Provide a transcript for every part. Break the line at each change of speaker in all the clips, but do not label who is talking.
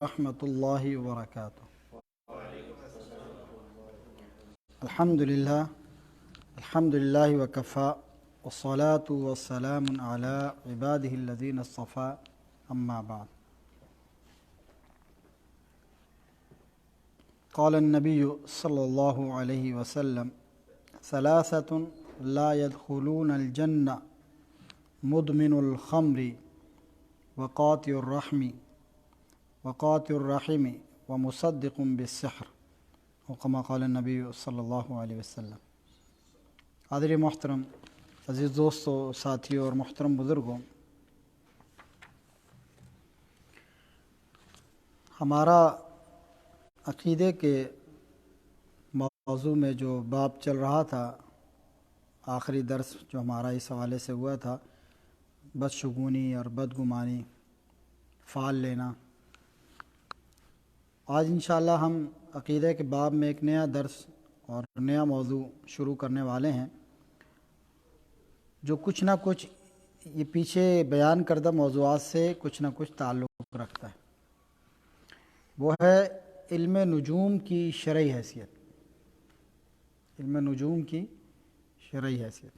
ورحمۃ اللہ وبرکاتہ۔ الحمد للہ وکفی والصلاة والسلام علی عبادہ الذین اصطفیٰ، اما بعد۔ قال النبی صلی اللہ علیہ وسلم ثلاثۃ لا يدخلون الجنہ مدمن الخمر وقاطع الرحم ومصدق بالسحر، وكما قال النبی صلی اللہ علیہ وسلم۔ حاضرین محترم، عزیز دوستو، ساتھیوں اور محترم بزرگوں، ہمارا عقیدے کے موضوع میں جو باب چل رہا تھا، آخری درس جو ہمارا اس حوالے سے ہوا تھا، بدشگونی اور بدگمانی، فال لینا۔ آج انشاءاللہ ہم عقیدے کے باب میں ایک نیا درس اور نیا موضوع شروع کرنے والے ہیں، جو کچھ نہ کچھ یہ پیچھے بیان کردہ موضوعات سے کچھ نہ کچھ تعلق رکھتا ہے۔ وہ ہے علم نجوم کی شرعی حیثیت۔ علم نجوم کی شرعی حیثیت۔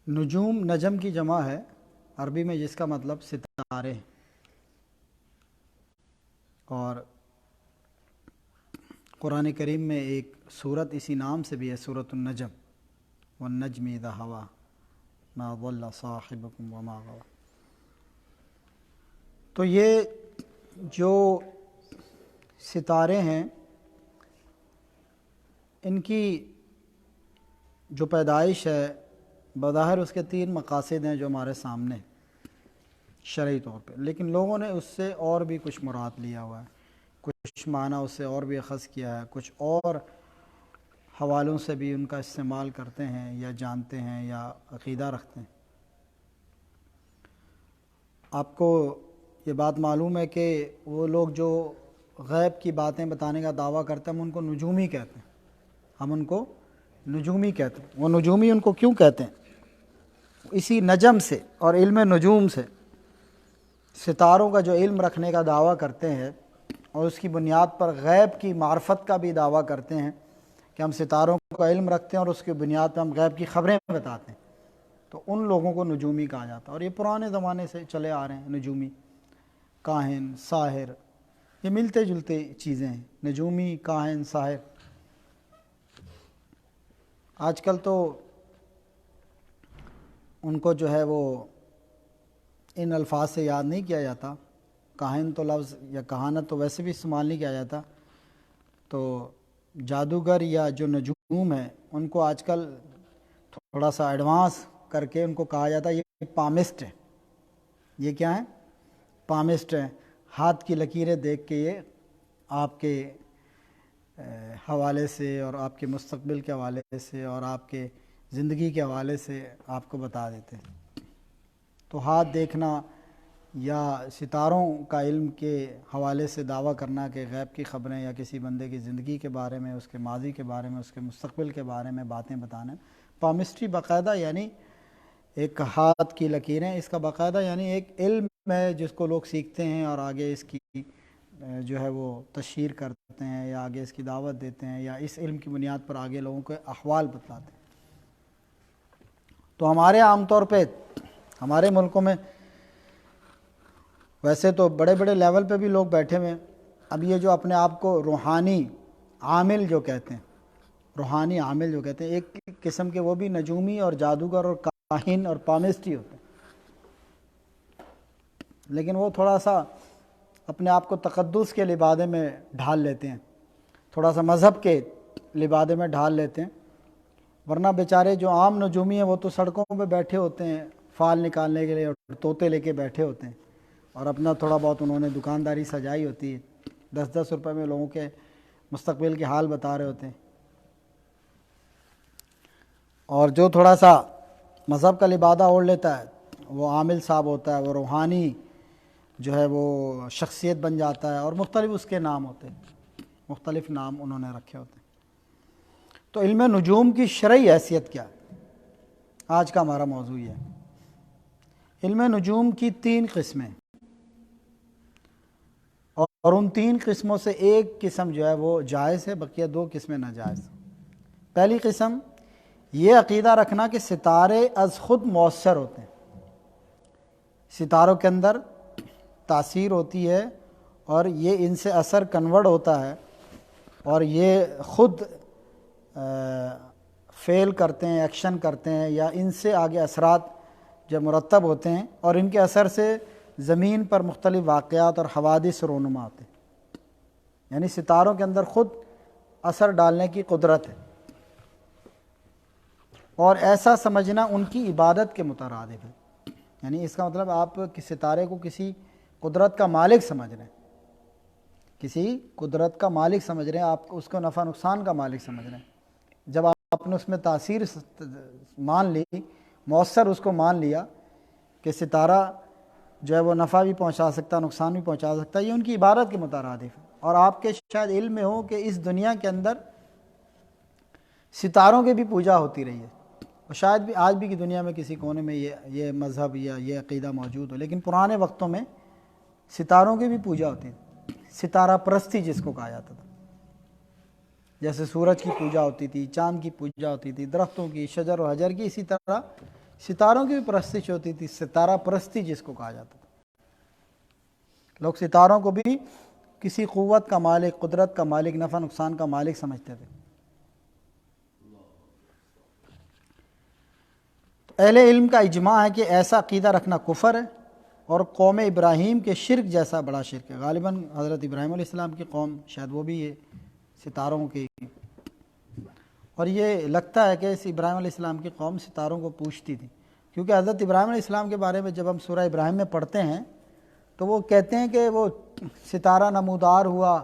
نجوم نجم کی جمع ہے عربی میں، جس کا مطلب ستارے ہیں، اور قرآن کریم میں ایک سورت اسی نام سے بھی ہے، سورۃ النجم، والنجم اذا ہوا ما ضل صاحبکم وما غوی۔ تو یہ جو ستارے ہیں، ان کی جو پیدائش ہے، بظاہر اس کے تین مقاصد ہیں جو ہمارے سامنے شرعی طور پہ، لیکن لوگوں نے اس سے اور بھی کچھ مراد لیا ہوا ہے، کچھ معنی اس سے اور بھی اخذ کیا ہے، کچھ اور حوالوں سے بھی ان کا استعمال کرتے ہیں یا جانتے ہیں یا عقیدہ رکھتے ہیں۔ آپ کو یہ بات معلوم ہے کہ وہ لوگ جو غیب کی باتیں بتانے کا دعویٰ کرتے ہیں، ہم ان کو نجومی کہتے ہیں۔ ہم ان کو نجومی کہتے ہیں۔ وہ نجومی ان کو کیوں کہتے ہیں؟ اسی نجم سے اور علم نجوم سے، ستاروں کا جو علم رکھنے کا دعویٰ کرتے ہیں اور اس کی بنیاد پر غیب کی معرفت کا بھی دعویٰ کرتے ہیں کہ ہم ستاروں کا علم رکھتے ہیں اور اس کی بنیاد پر ہم غیب کی خبریں بتاتے ہیں، تو ان لوگوں کو نجومی کہا جاتا ہے۔ اور یہ پرانے زمانے سے چلے آ رہے ہیں۔ نجومی، کاہن، ساحر، یہ ملتے جلتے چیزیں ہیں، نجومی، کاہن، ساحر۔ آج کل تو ان کو جو ہے وہ ان الفاظ سے یاد نہیں کیا جاتا۔ کاہن تو لفظ یا کہانت تو ویسے بھی استعمال نہیں کیا جاتا، تو جادوگر یا جو نجوم ہیں ان کو آج کل تھوڑا سا ایڈوانس کر کے ان کو کہا جاتا ہے یہ پامسٹ ہے۔ یہ کیا ہے؟ پامسٹ ہے۔ ہاتھ کی لکیریں دیکھ کے یہ آپ کے حوالے سے اور آپ کے مستقبل کے حوالے سے اور آپ کے زندگی کے حوالے سے آپ کو بتا دیتے ہیں۔ تو ہاتھ دیکھنا یا ستاروں کا علم کے حوالے سے دعویٰ کرنا کہ غیب کی خبریں یا کسی بندے کی زندگی کے بارے میں، اس کے ماضی کے بارے میں، اس کے مستقبل کے بارے میں باتیں بتانا، پامسٹری باقاعدہ یعنی ایک ہاتھ کی لکیریں، اس کا باقاعدہ یعنی ایک علم ہے جس کو لوگ سیکھتے ہیں اور آگے اس کی جو ہے وہ تشہیر کرتے ہیں یا آگے اس کی دعوت دیتے ہیں یا اس علم کی بنیاد پر آگے لوگوں کے احوال بتلاتے ہیں۔ تو ہمارے عام طور پہ ہمارے ملکوں میں ویسے تو بڑے بڑے لیول پہ بھی لوگ بیٹھے ہوئے ہیں۔ اب یہ جو اپنے آپ کو روحانی عامل جو کہتے ہیں، روحانی عامل جو کہتے ہیں، ایک قسم کے وہ بھی نجومی اور جادوگر اور کاہن اور پامسٹری ہوتے ہیں، لیکن وہ تھوڑا سا اپنے آپ کو تقدس کے لبادے میں ڈھال لیتے ہیں، تھوڑا سا مذہب کے لبادے میں ڈھال لیتے ہیں، ورنہ بیچارے جو عام نجومی ہیں وہ تو سڑکوں پہ بیٹھے ہوتے ہیں فال نکالنے کے لیے اور طوطے لے کے بیٹھے ہوتے ہیں، اور اپنا تھوڑا بہت انہوں نے دکانداری سجائی ہوتی ہے، 10-10 روپے میں لوگوں کے مستقبل کے حال بتا رہے ہوتے ہیں۔ اور جو تھوڑا سا مذہب کا لبادہ اوڑھ لیتا ہے وہ عامل صاحب ہوتا ہے، وہ روحانی جو ہے وہ شخصیت بن جاتا ہے، اور مختلف اس کے نام ہوتے ہیں، مختلف نام انہوں نے رکھے ہوتے ہیں۔ تو علم نجوم کی شرعی حیثیت کیا ہے؟ آج کا ہمارا موضوع یہ ہے۔ علم نجوم کی 3 قسمیں، اور ان 3 قسموں سے ایک قسم جو ہے وہ جائز ہے، بقیہ 2 قسمیں ناجائز۔ پہلی قسم یہ عقیدہ رکھنا کہ ستارے از خود مؤثر ہوتے ہیں، ستاروں کے اندر تاثیر ہوتی ہے اور یہ ان سے اثر کنورٹ ہوتا ہے اور یہ خود فعل کرتے ہیں، ایکشن کرتے ہیں، یا ان سے آگے اثرات جب مرتب ہوتے ہیں اور ان کے اثر سے زمین پر مختلف واقعات اور حوادث رونما ہوتے ہیں، یعنی ستاروں کے اندر خود اثر ڈالنے کی قدرت ہے، اور ایسا سمجھنا ان کی عبادت کے مترادف ہے۔ یعنی اس کا مطلب آپ ستارے کو کسی قدرت کا مالک سمجھ رہے ہیں، کسی قدرت کا مالک سمجھ رہے ہیں، آپ اس کو نفع نقصان کا مالک سمجھ رہے ہیں۔ جب آپ نے اس میں تاثیر مان لی، مؤثر اس کو مان لیا کہ ستارہ جو ہے وہ نفع بھی پہنچا سکتا، نقصان بھی پہنچا سکتا ہے، یہ ان کی عبادت کے مترادف ہے۔ اور آپ کے شاید علم میں ہو کہ اس دنیا کے اندر ستاروں کی بھی پوجا ہوتی رہی ہے، اور شاید بھی آج بھی کی دنیا میں کسی کونے میں یہ مذہب یا یہ عقیدہ موجود ہو، لیکن پرانے وقتوں میں ستاروں کی بھی پوجا ہوتی تھی، ستارہ پرستی جس کو کہا جاتا تھا۔ جیسے سورج کی پوجا ہوتی تھی، چاند کی پوجا ہوتی تھی، درختوں کی، شجر و حجر کی، اسی طرح ستاروں کی بھی پرستش ہوتی تھی، ستارہ پرستی جس کو کہا جاتا تھا۔ لوگ ستاروں کو بھی کسی قوت کا مالک، قدرت کا مالک، نفع نقصان کا مالک سمجھتے تھے۔ اہل علم کا اجماع ہے کہ ایسا عقیدہ رکھنا کفر ہے اور قوم ابراہیم کے شرک جیسا بڑا شرک ہے۔ غالباً حضرت ابراہیم علیہ السلام کی قوم شاید وہ بھی ہے ستاروں کی، اور یہ لگتا ہے کہ اس ابراہیم علیہ السلام کی قوم ستاروں کو پوجتی تھی، کیونکہ حضرت ابراہیم علیہ السلام کے بارے میں جب ہم سورہ ابراہیم میں پڑھتے ہیں تو وہ کہتے ہیں کہ وہ ستارہ نمودار ہوا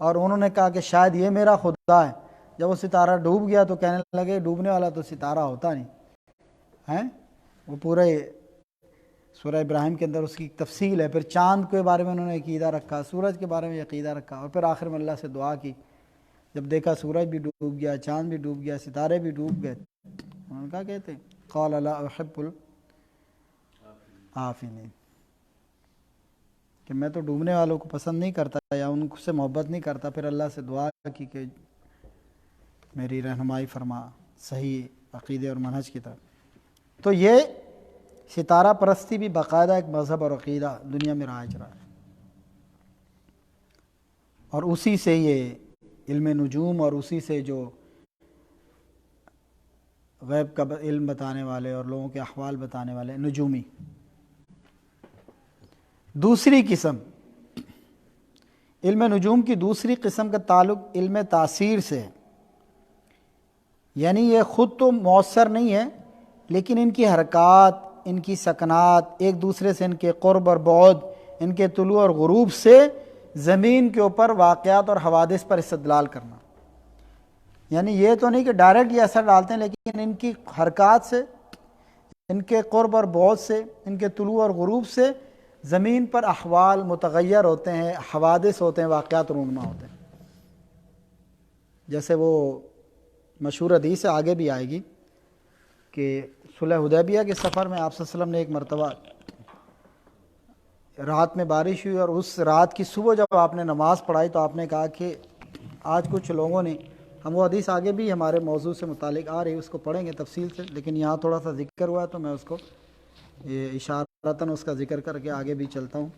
اور انہوں نے کہا کہ شاید یہ میرا خدا ہے۔ جب وہ ستارہ ڈوب گیا تو کہنے لگے ڈوبنے والا تو ستارہ ہوتا نہیں ہے، وہ پورے سورہ ابراہیم کے اندر اس کی تفصیل ہے۔ پھر چاند کے بارے میں انہوں نے عقیدہ رکھا، سورج کے بارے میں عقیدہ رکھا، اور پھر آخر میں اللہ سے دعا کی۔ جب دیکھا سورج بھی ڈوب گیا، چاند بھی ڈوب گیا، ستارے بھی ڈوب گئے، انہوں نے کہا کہتے ہیں قال لا احب العافلین، کہ میں تو ڈوبنے والوں کو پسند نہیں کرتا یا ان سے محبت نہیں کرتا۔ پھر اللہ سے دعا کی کہ میری رہنمائی فرما صحیح عقیدے اور منہج کی طرف۔ تو یہ ستارہ پرستی بھی باقاعدہ ایک مذہب اور عقیدہ دنیا میں رائج رہا ہے، اور اسی سے یہ علم نجوم اور اسی سے جو غیب کا علم بتانے والے اور لوگوں کے احوال بتانے والے نجومی۔ دوسری قسم، علم نجوم کی دوسری قسم کا تعلق علم تاثیر سے ہے، یعنی یہ خود تو مؤثر نہیں ہے لیکن ان کی حرکات، ان کی سکنات، ایک دوسرے سے ان کے قرب اور بعد، ان کے طلوع اور غروب سے زمین کے اوپر واقعات اور حوادث پر استدلال کرنا۔ یعنی یہ تو نہیں کہ ڈائریکٹ یہ اثر ڈالتے ہیں، لیکن ان کی حرکات سے، ان کے قرب اور بعد سے، ان کے طلوع اور غروب سے زمین پر احوال متغیر ہوتے ہیں، حوادث ہوتے ہیں، واقعات رونما ہوتے ہیں۔ جیسے وہ مشہور حدیث آگے بھی آئے گی کہ صلح حدیبیہ کے سفر میں آپ صلی اللہ علیہ وسلم نے ایک مرتبہ رات میں بارش ہوئی، اور اس رات کی صبح جب آپ نے نماز پڑھائی تو آپ نے کہا کہ آج کچھ لوگوں نے، ہم وہ حدیث آگے بھی ہمارے موضوع سے متعلق آ رہی، اس کو پڑھیں گے تفصیل سے، لیکن یہاں تھوڑا سا ذکر ہوا تو میں اس کو اشارتاً اس کا ذکر کر کے آگے بھی چلتا ہوں۔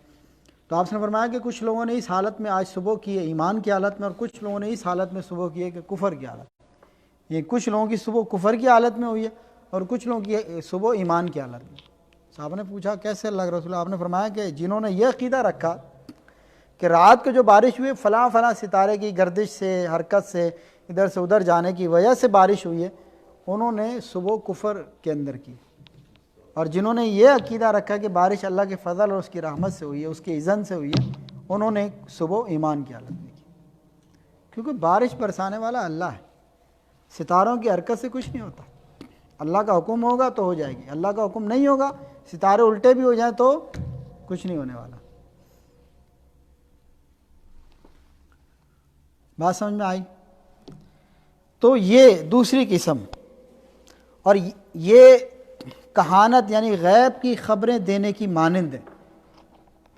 تو آپ نے فرمایا کہ کچھ لوگوں نے اس حالت میں آج صبح کی ہے ایمان کی حالت میں، اور کچھ لوگوں نے اس حالت میں صبح کی ہے کہ کفر کی حالت۔ یہ کچھ لوگوں کی صبح کفر کی حالت میں ہوئی ہے اور کچھ لوگوں کی صبح ایمان کی حالت میں۔ صاحب نے پوچھا کیسے اللہ کے رسول؟ آپ نے فرمایا کہ جنہوں نے یہ عقیدہ رکھا کہ رات کو جو بارش ہوئی فلاں فلاں ستارے کی گردش سے، حرکت سے، ادھر سے ادھر جانے کی وجہ سے بارش ہوئی ہے، انہوں نے صبح کفر کے اندر کی۔ اور جنہوں نے یہ عقیدہ رکھا کہ بارش اللہ کے فضل اور اس کی رحمت سے ہوئی ہے، اس کے اذن سے ہوئی ہے، انہوں نے صبح ایمان کی حالت میں کی، کیونکہ بارش برسانے والا اللہ ہے، ستاروں کی حرکت سے کچھ نہیں ہوتا۔ اللہ کا حکم ہوگا تو ہو جائے گی، اللہ کا حکم نہیں ہوگا، ستارے الٹے بھی ہو جائیں تو کچھ نہیں ہونے والا۔ بات سمجھ میں آئی؟ تو یہ دوسری قسم، اور یہ کہانت یعنی غیب کی خبریں دینے کی مانند ہے۔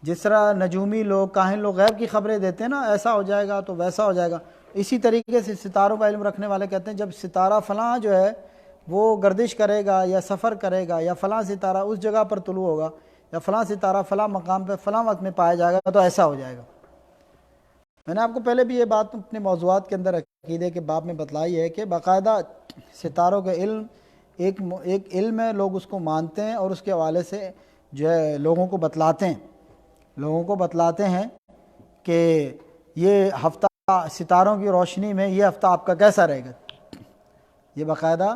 جس طرح نجومی لوگ کاہن لوگ غیب کی خبریں دیتے ہیں نا، ایسا ہو جائے گا تو ویسا ہو جائے گا، اسی طریقے سے ستاروں کا علم رکھنے والے کہتے ہیں جب ستارہ فلاں جو ہے وہ گردش کرے گا یا سفر کرے گا یا فلاں ستارہ اس جگہ پر طلوع ہوگا یا فلاں ستارہ فلاں مقام پہ فلاں وقت میں پایا جائے گا تو ایسا ہو جائے گا۔ میں نے آپ کو پہلے بھی یہ بات اپنے موضوعات کے اندر عقیدے کے باب میں بتلائی ہے کہ باقاعدہ ستاروں کا علم ایک علم ہے، لوگ اس کو مانتے ہیں اور اس کے حوالے سے جو ہے لوگوں کو بتلاتے ہیں کہ یہ ہفتہ ستاروں کی روشنی میں یہ ہفتہ آپ کا کیسا رہے گا۔ یہ باقاعدہ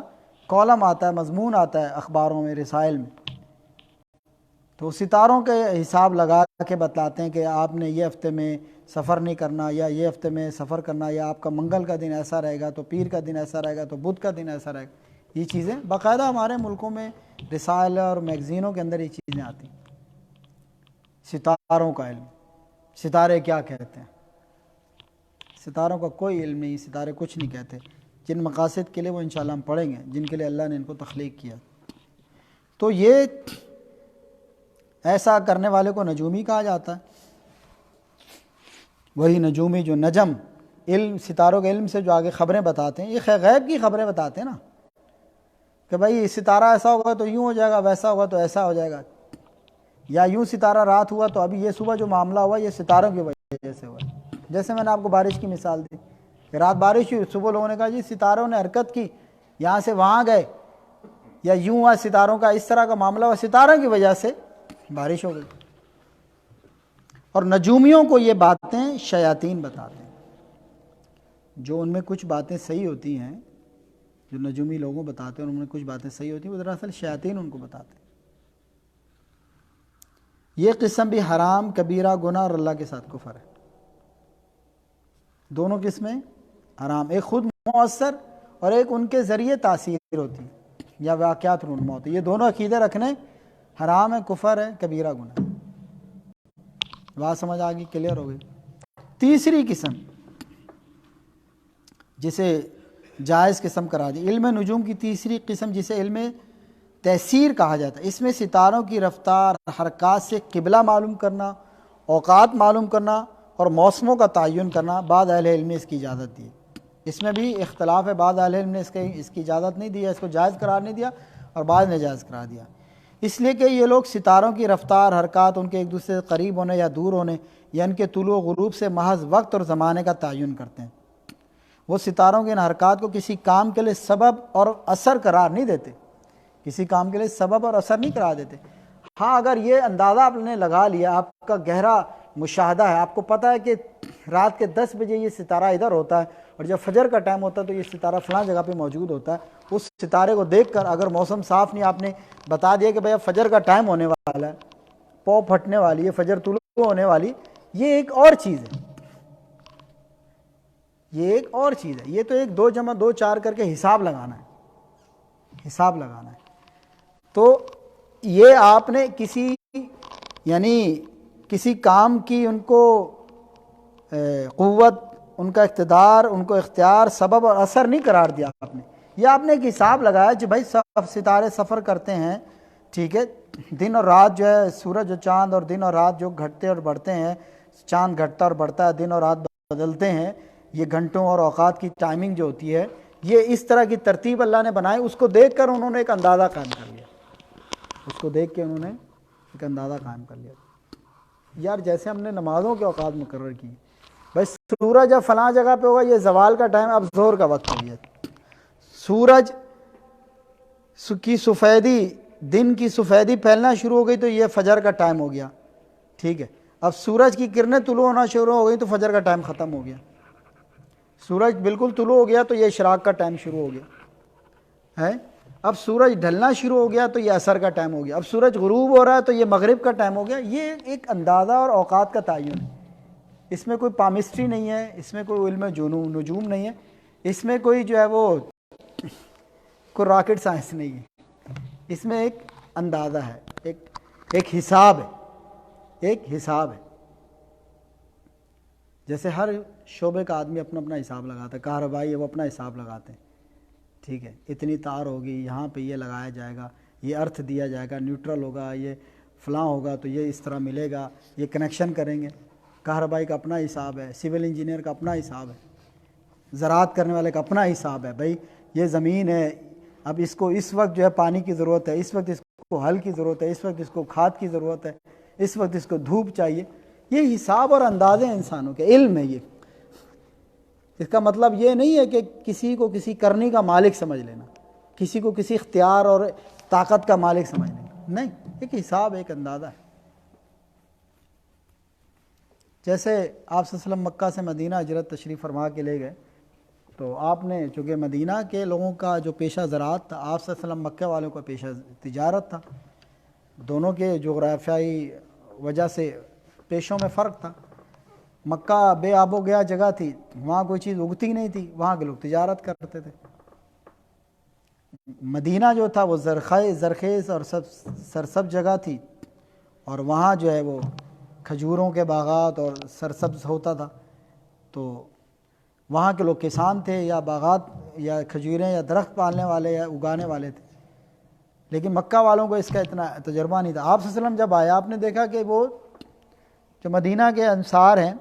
کالم آتا ہے، مضمون آتا ہے اخباروں میں، رسائل میں، تو ستاروں کے حساب لگا کے بتلاتے ہیں کہ آپ نے یہ ہفتے میں سفر نہیں کرنا یا یہ ہفتے میں سفر کرنا، یا آپ کا منگل کا دن ایسا رہے گا تو پیر کا دن ایسا رہے گا تو بدھ کا دن ایسا رہے گا۔ یہ چیزیں باقاعدہ ہمارے ملکوں میں رسائل اور میگزینوں کے اندر یہ چیزیں آتی ہیں۔ ستاروں کا علم، ستارے کیا کہتے ہیں؟ ستاروں کا کوئی علم نہیں، ستارے کچھ نہیں کہتے۔ جن مقاصد کے لیے وہ انشاءاللہ ہم پڑھیں گے، جن کے لیے اللہ نے ان کو تخلیق کیا، تو یہ ایسا کرنے والے کو نجومی کہا جاتا ہے۔ وہی نجومی جو نجم علم، ستاروں کے علم سے جو آگے خبریں بتاتے ہیں، یہ غیب کی خبریں بتاتے ہیں نا، کہ بھائی ستارہ ایسا ہوگا تو یوں ہو جائے گا، ویسا ہوگا تو ایسا ہو جائے گا، یا یوں ستارہ رات ہوا تو ابھی یہ صبح جو معاملہ ہوا یہ ستاروں کی وجہ سے ہوا۔ جیسے میں نے آپ کو بارش کی مثال دی کہ رات بارش ہوئی، صبح لوگوں نے کہا جی ستاروں نے حرکت کی، یہاں سے وہاں گئے، یا یوں ہوا، ستاروں کا اس طرح کا معاملہ ہوا، ستاروں کی وجہ سے بارش ہو گئی۔ اور نجومیوں کو یہ باتیں شیاطین بتاتے ہیں، جو ان میں کچھ باتیں صحیح ہوتی ہیں، جو نجومی لوگوں بتاتے ہیں ان میں کچھ باتیں صحیح ہوتی ہیں، وہ دراصل شیاطین ان کو بتاتے ہیں۔ یہ قسم بھی حرام، کبیرہ گناہ اور اللہ کے ساتھ کفر ہے۔ دونوں قسمیں حرام، ایک خود مؤثر اور ایک ان کے ذریعے تاثیر ہوتی ہے یا واقعات رونما ہوتی ہے۔ یہ دونوں عقیدے رکھنے حرام ہے، کفر ہے، کبیرہ گناہ۔ بات سمجھ آ گئی، کلیئر ہو گئی۔ تیسری قسم جسے جائز قسم قرار دی، علم نجوم کی تیسری قسم جسے علم تأثیر کہا جاتا ہے، اس میں ستاروں کی رفتار، حرکات سے قبلہ معلوم کرنا، اوقات معلوم کرنا اور موسموں کا تعین کرنا۔ بعض اہل علم نے اس کی اجازت دی، اس میں بھی اختلاف ہے، بعض اہل علم نے اس کی اجازت نہیں دی، اس کو جائز قرار نہیں دیا، اور بعض نے جائز قرار دیا، اس لیے کہ یہ لوگ ستاروں کی رفتار، حرکات، ان کے ایک دوسرے سے قریب ہونے یا دور ہونے یا ان کے طلوع و غروب سے محض وقت اور زمانے کا تعین کرتے ہیں۔ وہ ستاروں کے ان حرکات کو کسی کام کے لیے سبب اور اثر قرار نہیں دیتے، کسی کام کے لیے سبب اور اثر نہیں قرار دیتے۔ ہاں، اگر یہ اندازہ آپ نے لگا لیا، آپ کا گہرا مشاہدہ ہے، آپ کو پتہ ہے کہ رات کے 10 بجے یہ ستارہ ادھر ہوتا ہے اور جب فجر کا ٹائم ہوتا ہے تو یہ ستارہ فلاں جگہ پہ موجود ہوتا ہے، اس ستارے کو دیکھ کر اگر موسم صاف نہیں، آپ نے بتا دیا کہ بھئی اب فجر کا ٹائم ہونے والا ہے، پو پھٹنے والی ہے، فجر طلوع ہونے والی، یہ ایک اور چیز ہے، یہ ایک اور چیز ہے۔ یہ تو ایک 2 + 2 4 کر کے حساب لگانا ہے، حساب لگانا ہے۔ تو یہ آپ نے کسی کام کی ان کو قوت، ان کا اقتدار، ان کو اختیار، سبب اور اثر نہیں قرار دیا آپ نے، یہ آپ نے ایک حساب لگایا کہ بھائی سب ستارے سفر کرتے ہیں، ٹھیک ہے، دن اور رات جو ہے، سورج اور چاند اور دن اور رات جو گھٹتے اور بڑھتے ہیں، چاند گھٹتا اور بڑھتا ہے، دن اور رات بدلتے ہیں، یہ گھنٹوں اور اوقات کی ٹائمنگ جو ہوتی ہے، یہ اس طرح کی ترتیب اللہ نے بنائی، اس کو دیکھ کر انہوں نے ایک اندازہ قائم کر لیا، اس کو دیکھ کے انہوں نے ایک اندازہ قائم کر لیا۔ یار جیسے ہم نے نمازوں کے اوقات مقرر کی، بھائی سورج اب فلاں جگہ پہ ہوگا، یہ زوال کا ٹائم، اب ظہر کا وقت ہے، سورج کی سفیدی، دن کی سفیدی پھیلنا شروع ہو گئی تو یہ فجر کا ٹائم ہو گیا، ٹھیک ہے۔ اب سورج کی کرنیں طلوع ہونا شروع ہو گئی تو فجر کا ٹائم ختم ہو گیا، سورج بالکل طلوع ہو گیا تو یہ اشراق کا ٹائم شروع ہو گیا ہے۔ اب سورج ڈھلنا شروع ہو گیا تو یہ عصر کا ٹائم ہو گیا، اب سورج غروب ہو رہا ہے تو یہ مغرب کا ٹائم ہو گیا۔ یہ ایک اندازہ اور اوقات کا تعین ہے، اس میں کوئی پامسٹری نہیں ہے، اس میں کوئی علم نجوم نہیں ہے، اس میں کوئی جو ہے وہ کوئی راکٹ سائنس نہیں ہے، اس میں ایک اندازہ ہے، ایک حساب ہے، ایک حساب ہے۔ جیسے ہر شعبے کا آدمی اپنا اپنا حساب لگاتا ہے، کاربائی ہے وہ اپنا حساب لگاتے ہیں، ٹھیک ہے، اتنی تار ہوگی، یہاں پہ یہ لگایا جائے گا، یہ ارتھ دیا جائے گا، نیوٹرل ہوگا، یہ فلاں ہوگا تو یہ اس طرح ملے گا، یہ کنیکشن کریں گے۔ کہربائی کا اپنا حساب ہے، سول انجینئر کا اپنا حساب ہے، زراعت کرنے والے کا اپنا حساب ہے۔ بھائی یہ زمین ہے، اب اس کو اس وقت جو ہے پانی کی ضرورت ہے، اس وقت اس کو ہل کی ضرورت ہے، اس وقت اس کو کھاد کی ضرورت ہے، اس وقت اس کو دھوپ چاہیے۔ یہ حساب اور اندازے انسانوں کے علم ہے۔ یہ اس کا مطلب یہ نہیں ہے کہ کسی کو کسی کرنی کا مالک سمجھ لینا، کسی کو کسی اختیار اور طاقت کا مالک سمجھ لینا، نہیں، ایک حساب، ایک اندازہ ہے۔ جیسے آپ صلی اللہ علیہ وسلم مکہ سے مدینہ ہجرت تشریف فرما کے لے گئے، تو آپ نے چونکہ مدینہ کے لوگوں کا جو پیشہ زراعت تھا، آپ صلی اللہ علیہ وسلم مکہ والوں کا پیشہ تجارت تھا، دونوں کے جغرافیائی وجہ سے پیشوں میں فرق تھا۔ مکہ بے آب و گیا جگہ تھی، وہاں کوئی چیز اگتی نہیں تھی، وہاں کے لوگ تجارت کرتے تھے۔ مدینہ جو تھا وہ زرخیز اور سرسبز جگہ تھی، اور وہاں جو ہے وہ کھجوروں کے باغات اور سرسبز ہوتا تھا، تو وہاں کے لوگ کسان تھے یا باغات یا کھجوریں یا درخت پالنے والے یا اگانے والے تھے، لیکن مکہ والوں کو اس کا اتنا تجربہ نہیں تھا۔ آپ صلی اللہ علیہ وسلم جب آئے، آپ نے دیکھا کہ وہ جو مدینہ کے انصار ہیں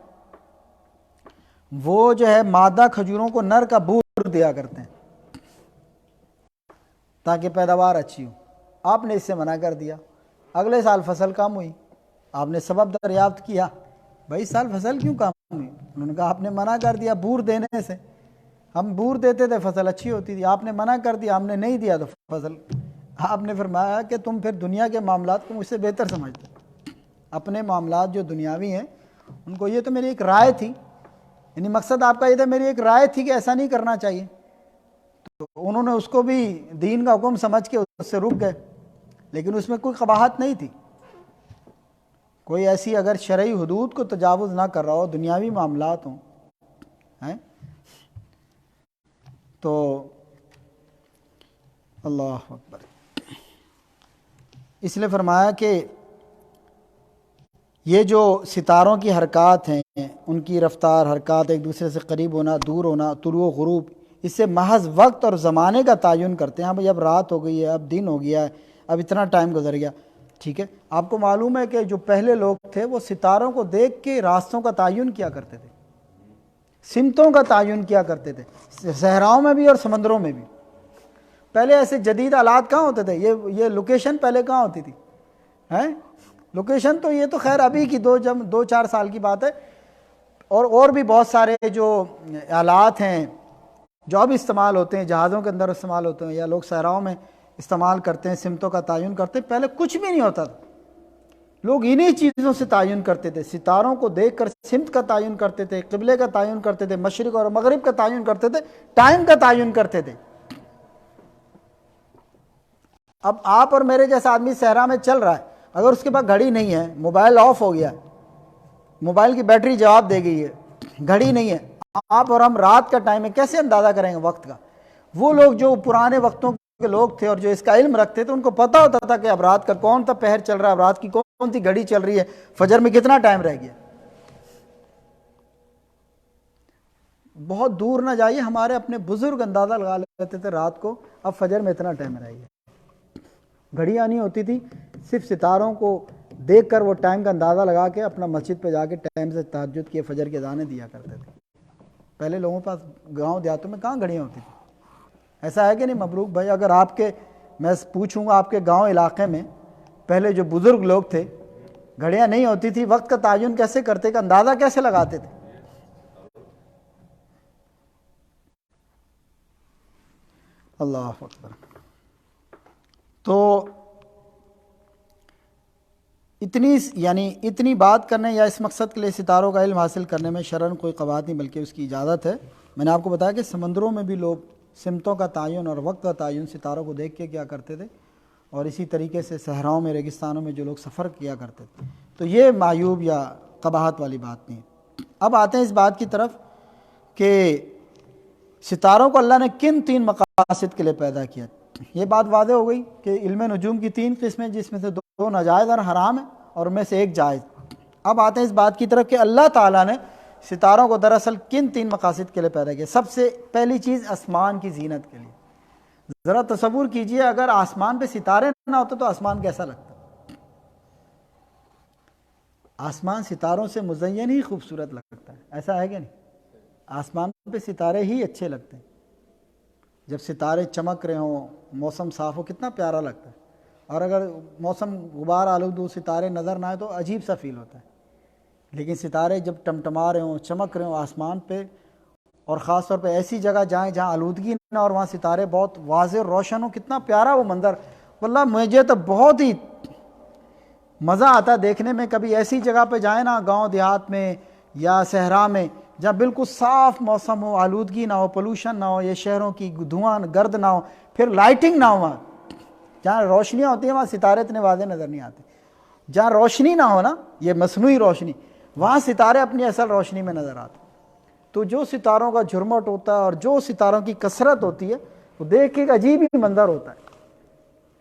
وہ جو ہے مادہ کھجوروں کو نر کا بور دیا کرتے ہیں تاکہ پیداوار اچھی ہو۔ آپ نے اس سے منع کر دیا، اگلے سال فصل کم ہوئی، آپ نے سبب دریافت کیا، بھائی سال فصل کیوں کم ہوئی؟ انہوں نے کہا آپ نے منع کر دیا بور دینے سے، ہم بور دیتے تھے فصل اچھی ہوتی تھی، آپ نے منع کر دیا، ہم نے نہیں دیا تو فصل۔ آپ نے فرمایا کہ تم پھر دنیا کے معاملات کو مجھ سے بہتر سمجھتے، اپنے معاملات جو دنیاوی ہیں ان کو، یہ تو میری ایک رائے تھی، یعنی مقصد آپ کا یہ تھا، میری ایک رائے تھی کہ ایسا نہیں کرنا چاہیے، تو انہوں نے اس کو بھی دین کا حکم سمجھ کے اس سے رک گئے، لیکن اس میں کوئی قباحت نہیں تھی، کوئی ایسی اگر شرعی حدود کو تجاوز نہ کر رہا ہو، دنیاوی معاملات ہوں ہیں تو اللہ اکبر۔ اس لیے فرمایا کہ یہ جو ستاروں کی حرکات ہیں، ان کی رفتار، حرکات، ایک دوسرے سے قریب ہونا، دور ہونا، طلوع و غروب، اس سے محض وقت اور زمانے کا تعین کرتے ہیں۔ ہاں بھائی اب رات ہو گئی ہے، اب دن ہو گیا ہے، اب اتنا ٹائم گزر گیا، ٹھیک ہے۔ آپ کو معلوم ہے کہ جو پہلے لوگ تھے وہ ستاروں کو دیکھ کے راستوں کا تعین کیا کرتے تھے، سمتوں کا تعین کیا کرتے تھے، صحراؤں میں بھی اور سمندروں میں بھی۔ پہلے ایسے جدید آلات کہاں ہوتے تھے، یہ لوکیشن پہلے کہاں ہوتی تھی ہیں؟ لوکیشن تو یہ تو خیر ابھی کی 2-4 سال کی بات ہے، اور بھی بہت سارے جو آلات ہیں جو اب استعمال ہوتے ہیں، جہازوں کے اندر استعمال ہوتے ہیں یا لوگ صحراؤں میں استعمال کرتے ہیں، سمتوں کا تعین کرتے ہیں۔ پہلے کچھ بھی نہیں ہوتا تھا، لوگ انہی چیزوں سے تعین کرتے تھے، ستاروں کو دیکھ کر سمت کا تعین کرتے تھے، قبلے کا تعین کرتے تھے، مشرق اور مغرب کا تعین کرتے تھے، ٹائم کا تعین کرتے تھے۔ اب آپ اور میرے جیسا آدمی صحرا میں چل رہا ہے، اگر اس کے پاس گھڑی نہیں ہے، موبائل آف ہو گیا، موبائل کی بیٹری جواب دے گئی ہے، گھڑی نہیں ہے، آپ اور ہم رات کا ٹائم ہے، کیسے اندازہ کریں گے وقت کا؟ وہ لوگ جو پرانے وقتوں کے لوگ تھے اور جو اس کا علم رکھتے تھے، ان کو پتہ ہوتا تھا کہ اب رات کا کون سا پہر چل رہا ہے، اب رات کی کون سی گھڑی چل رہی ہے، فجر میں کتنا ٹائم رہ گیا۔ بہت دور نہ جائیے، ہمارے اپنے بزرگ اندازہ لگا لیتے تھے رات کو اب فجر میں اتنا ٹائم رہ گیا۔ گھڑیاں نہیں ہوتی تھی، صرف ستاروں کو دیکھ کر وہ ٹائم کا اندازہ لگا کے اپنا مسجد پہ جا کے ٹائم سے تہجد کیے، فجر کے اذانیں دیا کرتے تھے۔ پہلے لوگوں کے پاس گاؤں دیہاتوں میں کہاں گھڑیاں ہوتی تھیں؟ ایسا ہے کہ نہیں مبروک بھائی؟ اگر میں پوچھوں گا آپ کے گاؤں علاقے میں پہلے جو بزرگ لوگ تھے، گھڑیاں نہیں ہوتی تھی، وقت کا تعین کیسے کرتے، کا اندازہ کیسے لگاتے تھے؟ اللہ اکبر۔ تو اتنی بات کرنے یا اس مقصد کے لیے ستاروں کا علم حاصل کرنے میں شرعاً کوئی قواعد نہیں، بلکہ اس کی اجازت ہے۔ میں نے آپ کو بتایا کہ سمندروں میں بھی لوگ سمتوں کا تعین اور وقت کا تعین ستاروں کو دیکھ کے کیا کرتے تھے، اور اسی طریقے سے صحراؤں میں، ریگستانوں میں جو لوگ سفر کیا کرتے تھے۔ تو یہ معیوب یا قباحت والی بات نہیں ہے۔ اب آتے ہیں اس بات کی طرف کہ ستاروں کو اللہ نے کن 3 مقاصد کے لیے پیدا کیا۔ یہ بات واضح ہو گئی کہ علم نجوم کی 3 قسمیں، جس میں سے 2 ناجائز اور حرام ہیں، اور ان میں سے 1 جائز۔ اب آتے ہیں اس بات کی طرف کہ اللہ تعالیٰ نے ستاروں کو دراصل کن 3 مقاصد کے لیے پیدا کیا۔ سب سے پہلی چیز آسمان کی زینت کے لیے۔ ذرا تصور کیجئے اگر آسمان پہ ستارے نہ ہوتے تو آسمان کیسا لگتا؟ آسمان ستاروں سے مزین ہی خوبصورت لگتا ہے، ایسا ہے کہ نہیں؟ آسمان پہ ستارے ہی اچھے لگتے ہیں، جب ستارے چمک رہے ہوں، موسم صاف ہو، کتنا پیارا لگتا ہے۔ اور اگر موسم غبار آلود ہو، ستارے نظر نہ آئے تو عجیب سا فیل ہوتا ہے۔ لیکن ستارے جب ٹمٹما رہے ہوں، چمک رہے ہوں آسمان پہ، اور خاص طور پہ ایسی جگہ جائیں جہاں آلودگی نہ اور وہاں ستارے بہت واضح اور روشن ہوں، کتنا پیارا وہ منظر۔ واللہ مجھے تو بہت ہی مزہ آتا ہے دیکھنے میں۔ کبھی ایسی جگہ پہ جائیں نا، گاؤں دیہات میں یا صحرا میں، جہاں بالکل صاف موسم ہو، آلودگی نہ ہو، پولوشن نہ ہو، یہ شہروں کی دھواں گرد نہ ہو، پھر لائٹنگ نہ ہو، وہاں جہاں روشنیاں ہوتی ہیں وہاں ستارے اتنے واضح نظر نہیں آتے۔ جہاں روشنی نہ ہو نا، یہ مصنوعی روشنی، وہاں ستارے اپنی اصل روشنی میں نظر آتے۔ تو جو ستاروں کا جھرمٹ ہوتا ہے اور جو ستاروں کی کثرت ہوتی ہے، وہ دیکھ کے ایک عجیب ہی منظر ہوتا ہے۔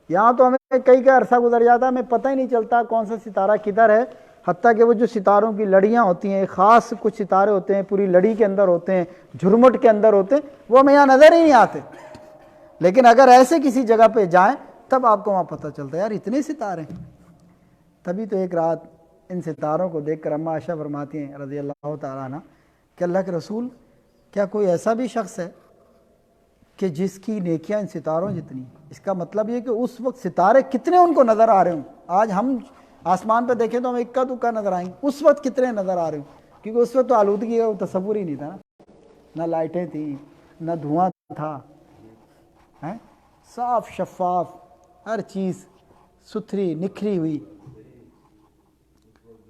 یہاں تو ہمیں کئی عرصہ گزر جاتا ہے، ہمیں پتہ ہی نہیں چلتا کون سا ستارہ کدھر ہے، حتیٰ کہ وہ جو ستاروں کی لڑیاں ہوتی ہیں، خاص کچھ ستارے ہوتے ہیں پوری لڑی کے اندر ہوتے ہیں، جھرمٹ کے اندر ہوتے ہیں، وہ ہمیں یہاں نظر ہی نہیں آتے۔ لیکن اگر ایسے کسی جگہ پہ جائیں تب آپ کو وہاں پتہ چلتا ہے یار اتنے ستارے ہیں۔ تبھی تو ایک رات ان ستاروں کو دیکھ کر اماں عائشہ فرماتی ہیں رضی اللہ تعالیٰ عنہ کہ اللہ کے رسول، کیا کوئی ایسا بھی شخص ہے کہ جس کی نیکیاں ان ستاروں جتنی؟ اس کا مطلب یہ کہ اس وقت ستارے کتنے ان کو نظر آ رہے ہوں۔ آج ہم آسمان پہ دیکھیں تو ہمیں اکا دکا نظر آئیں گے، اس وقت کتنے نظر آ رہے ہوں، کیونکہ اس وقت تو آلودگی کا تصور ہی نہیں تھا نا، نہ لائٹیں تھیں، نہ دھواں تھا، صاف شفاف ہر چیز ستھری نکھری ہوئی۔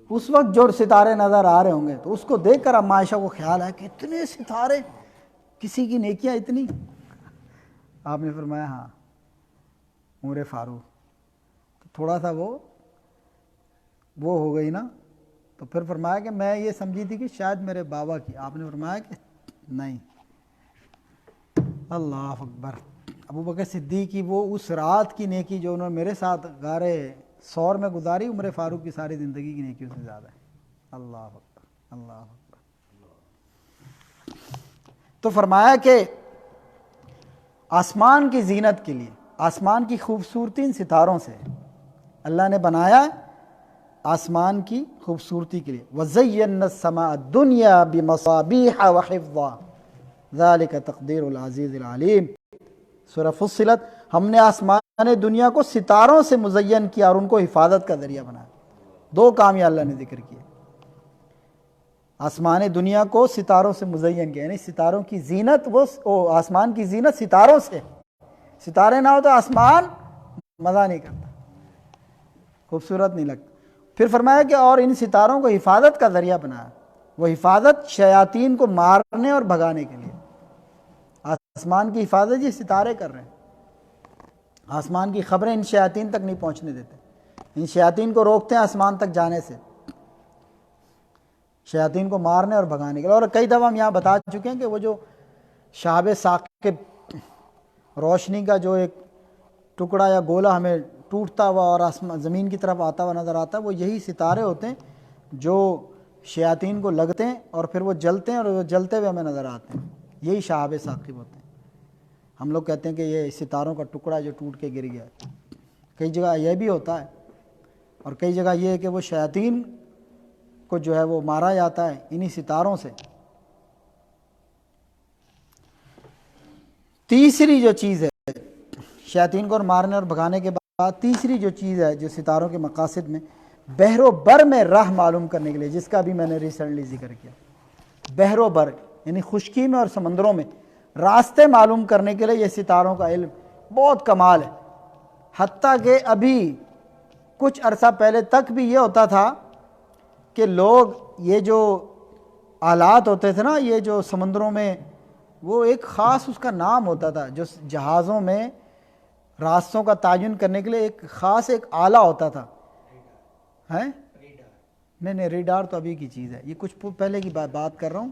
اس وقت جو ستارے نظر آ رہے ہوں گے تو اس کو دیکھ کر اماں عائشہ کو خیال ہے کہ اتنے ستارے، کسی کی نیکیاں اتنی۔ آپ نے فرمایا ہاں عمر فاروق۔ تو تھوڑا سا وہ ہو گئی نا، تو پھر فرمایا کہ میں یہ سمجھی تھی کہ شاید میرے بابا کی۔ آپ نے فرمایا کہ نہیں۔ اللہ اکبر۔ ابو بکر صدیق کی وہ اس رات کی نیکی جو انہوں نے میرے ساتھ غارِ سور میں گزاری، عمر فاروق کی ساری زندگی کی نیکیوں سے زیادہ ہے۔ اللہ اکبر، اللہ اکبر۔ تو فرمایا کہ آسمان کی زینت کے لیے، آسمان کی خوبصورتی ان ستاروں سے اللہ نے بنایا، آسمان کی خوبصورتی کے لیے۔ وَزَيَّنَّا السَّمَاءَ الدُّنْيَا بِمَصَابِيحَ وَحِفْظًا ذَلِكَ تَقْدِيرُ الْعَزِيزِ الْعَلِيمِ۔ سورہ فصلت، ہم نے آسمان دنیا کو ستاروں سے مزین کیا اور ان کو حفاظت کا ذریعہ بنایا۔ دو کام یہ اللہ نے ذکر کیے، آسمان دنیا کو ستاروں سے مزین کیا، یعنی ستاروں کی زینت، وہ آسمان کی زینت ستاروں سے، ستارے نہ ہو تو آسمان مزہ نہیں کرتا، خوبصورت نہیں لگتا۔ پھر فرمایا کہ اور ان ستاروں کو حفاظت کا ذریعہ بنایا۔ وہ حفاظت شیاطین کو مارنے اور بھگانے کے لیے۔ آسمان کی حفاظت یہ ستارے کر رہے ہیں، آسمان کی خبریں ان شیاطین تک نہیں پہنچنے دیتے، ان شیاطین کو روکتے ہیں آسمان تک جانے سے، شیاطین کو مارنے اور بھگانے کے لیے۔ اور کئی دفعہ ہم یہاں بتا چکے ہیں کہ وہ جو شہاب ثاقب، روشنی کا جو ایک ٹکڑا یا گولا ہمیں ٹوٹتا ہوا اور زمین کی طرف آتا ہوا نظر آتا ہے، وہ یہی ستارے ہوتے ہیں جو شیاطین کو لگتے ہیں اور پھر وہ جلتے ہیں، اور وہ جلتے ہوئے ہمیں نظر آتے ہیں، یہی شہاب ثاقب ہوتے ہیں۔ ہم لوگ کہتے ہیں کہ یہ ستاروں کا ٹکڑا جو ٹوٹ کے گر گیا ہے، کئی جگہ یہ بھی ہوتا ہے، اور کئی جگہ یہ ہے کہ وہ شیاطین کو جو ہے وہ مارا جاتا ہے انہی ستاروں سے۔ تیسری جو چیز ہے شیاطین کو مارنے اور بھگانے کے بعد، تیسری جو چیز ہے جو ستاروں کے مقاصد میں، بحر و بر میں راہ معلوم کرنے کے لیے، جس کا بھی میں نے ریسنٹلی ذکر کیا، بحر و بر یعنی خشکی میں اور سمندروں میں راستے معلوم کرنے کے لیے یہ ستاروں کا علم بہت کمال ہے۔ حتیٰ کہ ابھی کچھ عرصہ پہلے تک بھی یہ ہوتا تھا کہ لوگ یہ جو آلات ہوتے تھے نا، یہ جو سمندروں میں، وہ ایک خاص اس کا نام ہوتا تھا، جو جہازوں میں راستوں کا تعین کرنے کے لیے ایک خاص ایک آلہ ہوتا تھا، ہے نہیں ریڈار تو ابھی کی چیز ہے، یہ کچھ پہلے کی بات کر رہا ہوں۔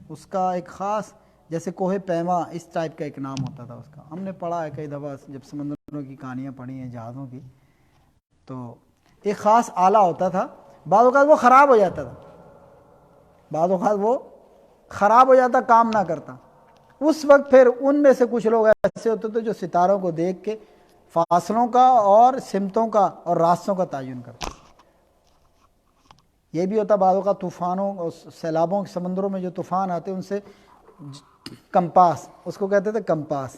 اس کا ایک خاص، جیسے کوہ پیما اس ٹائپ کا ایک نام ہوتا تھا اس کا، ہم نے پڑھا ہے کئی دفعہ جب سمندروں کی کہانیاں پڑھی ہیں جہازوں کی، تو ایک خاص آلہ ہوتا تھا، بعض اوقات وہ خراب ہو جاتا تھا، بعض اوقات وہ خراب ہو جاتا، کام نہ کرتا۔ اس وقت پھر ان میں سے کچھ لوگ ایسے ہوتے تھے جو ستاروں کو دیکھ کے فاصلوں کا اور سمتوں کا اور راستوں کا تعین کرتے، یہ بھی ہوتا بعض اوقات طوفانوں اور سیلابوں سمندروں میں جو طوفان آتے ہیں ان سے کمپاس، اس کو کہتے تھے کمپاس،